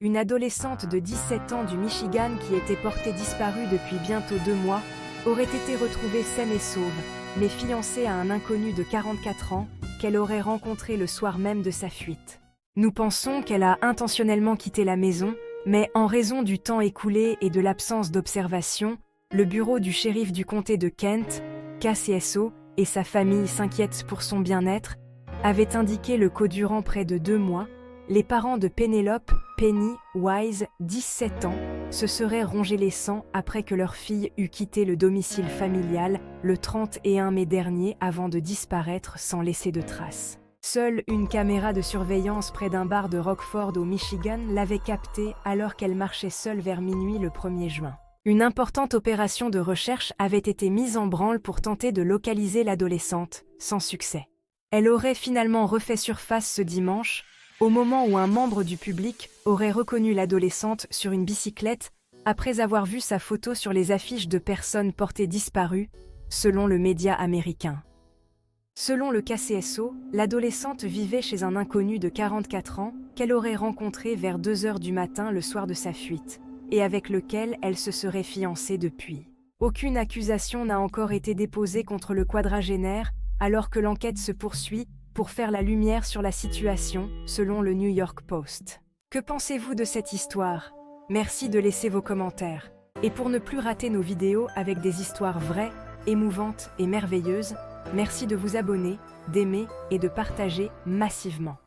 Une adolescente de 17 ans du Michigan qui était portée disparue depuis bientôt 2 mois aurait été retrouvée saine et sauve, mais fiancée à un inconnu de 44 ans qu'elle aurait rencontré le soir même de sa fuite. Nous pensons qu'elle a intentionnellement quitté la maison, mais en raison du temps écoulé et de l'absence d'observation, le bureau du shérif du comté de Kent, KCSO, et sa famille s'inquiètent pour son bien-être, avaient indiqué que durant près de 2 mois, les parents de Penelope, Penny Wise, 17 ans, se seraient rongé les sangs après que leur fille eût quitté le domicile familial le 31 mai dernier avant de disparaître sans laisser de traces. Seule une caméra de surveillance près d'un bar de Rockford au Michigan l'avait captée alors qu'elle marchait seule vers minuit le 1er juin. Une importante opération de recherche avait été mise en branle pour tenter de localiser l'adolescente, sans succès. Elle aurait finalement refait surface ce dimanche, au moment où un membre du public aurait reconnu l'adolescente sur une bicyclette après avoir vu sa photo sur les affiches de personnes portées disparues, selon le média américain. Selon le KCSO, l'adolescente vivait chez un inconnu de 44 ans qu'elle aurait rencontré vers 2 heures du matin le soir de sa fuite, et avec lequel elle se serait fiancée depuis. Aucune accusation n'a encore été déposée contre le quadragénaire, alors que l'enquête se poursuit pour faire la lumière sur la situation, selon le New York Post. Que pensez-vous de cette histoire? Merci de laisser vos commentaires. Et pour ne plus rater nos vidéos avec des histoires vraies, émouvantes et merveilleuses, merci de vous abonner, d'aimer et de partager massivement.